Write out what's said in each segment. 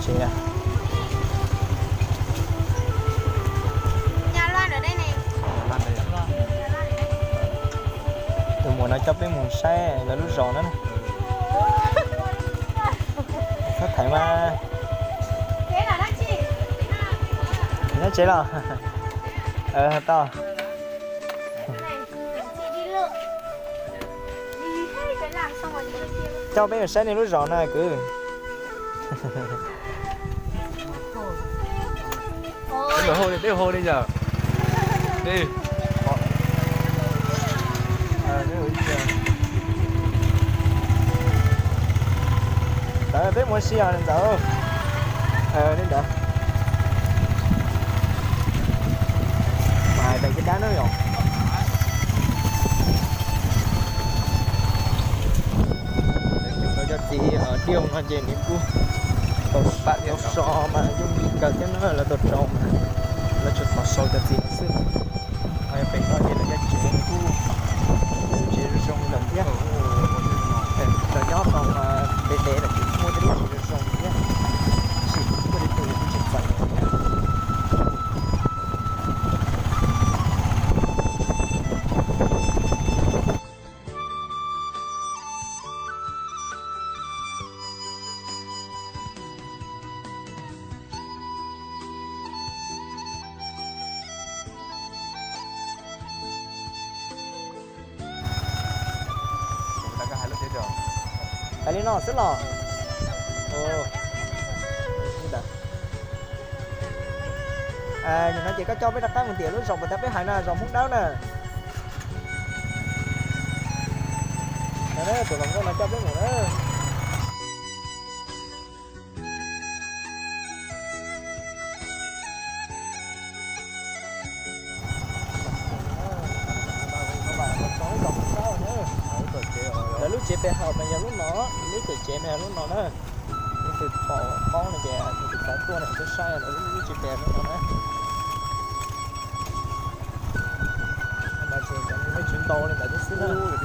xe. Nhà Loan ở đây này. Lan đây à? Từ mùa nó chấp đến mùa xe là lúc giòn đó này. Phát thấy mà. Thế là đó chị. Nó chế là. To. Này, chị đi lượn. Đi hết cái làm xong rồi đi kia. Cho bé xe này lúc giòn này cứ. Ôi. Đi hồ đi giờ. Đi. Đấy, biết mua xe nên đâu. Nên đâu. Mà đây cái đá nó rồi. Chúng tôi cho chị ở điều nó về những cu. Bạn theo so mà dùng cả cái nó là đột tròn mà. Là chút bỏ sâu cho chị xưa. Hay phải nói như là cái chuyện cu. Chị rong lần nhé. Rồi nhó còn để là chị mua cái gì rồi rong nhé. Chị mua đi từ chị phải. Cái này nó rất là nhìn nó chỉ có cho biết đặt cái một tiền lúc rộng và thấy biết hải là rộng muốn đáo nè. Đấy tụi con nó cho biết một đó. Là lúc chế bé học mà giờ lúc nó lúc tuổi trẻ mà lúc nó nữa từ bỏ con này kìa từ cái tua này cái sai là lúc chế bé nó nữa mà chuyện cái mấy chuyện to này tại chút xíu nữa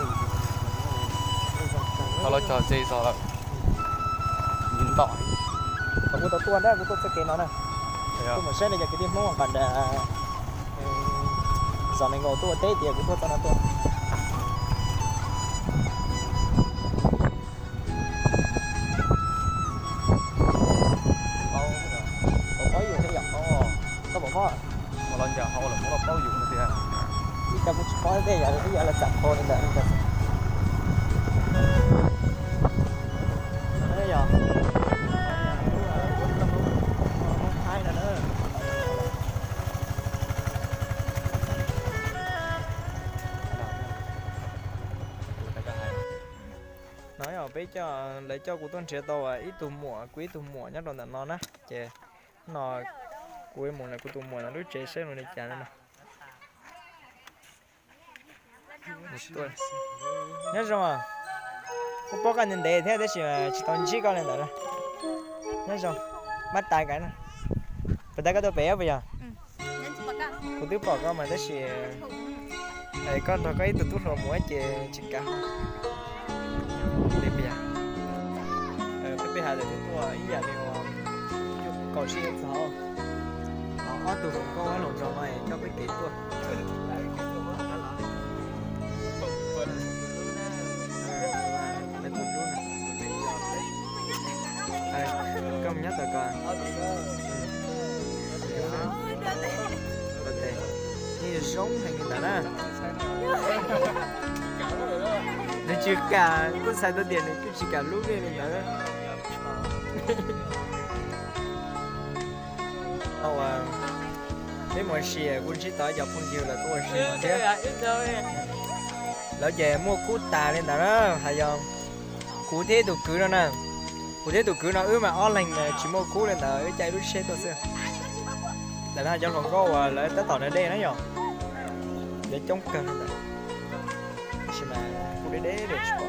Thôi nó cho dây sao là nhìn tỏi. còn của tôi tua đó của tôi sẽ kể nó này tôi mà sẽ này cái điểm mong còn là giờ này ngồi tua tết thì của tôi nó tua Kita pun sekolah deh, ya lah campur ni dah. Mana ya? Hai dah dah. Nói ở bên cho lấy cho của tuần trẻ tàu à ít tụ mùa quý tụ mùa nhất là nó nè, chè nó cuối mùa này của tụ mùa nó đứa trẻ sẽ nó đi chả nữa. Nhớ rồi mà cô bố cái nhìn đẹp thế đấy chỉ toàn chỉ con lên đó nhớ rồi bắt tay cái này bắt tay cái tôi bé bây giờ cô tiếp bỏ con mà đấy chỉ này con thôi cái tụt rồi mỗi chỉ cả đẹp bây giờ cái bây giờ thì tôi ý giờ thì cầu xe sao ở tụi con có lồng tròn này cho cái kỹ thuật công nhất rồi con như sống hay người ta đó nó chưa cả có xài tao tiền này cứ chỉ cả lúc này nữa nếu mà xìa cũng chỉ tới dọc con chiều là tôi xìa mà thế lỡ về mua cú tà lên đó hay không cú thế tụi cứ đó nè cụ thể tụi cứ nó mà online chỉ mua cú lên là chạy đuôi xe tôi xưa để nó cho còn có lại tới tàu này đây nó rồi để chống cân chỉ mà cú để để chụp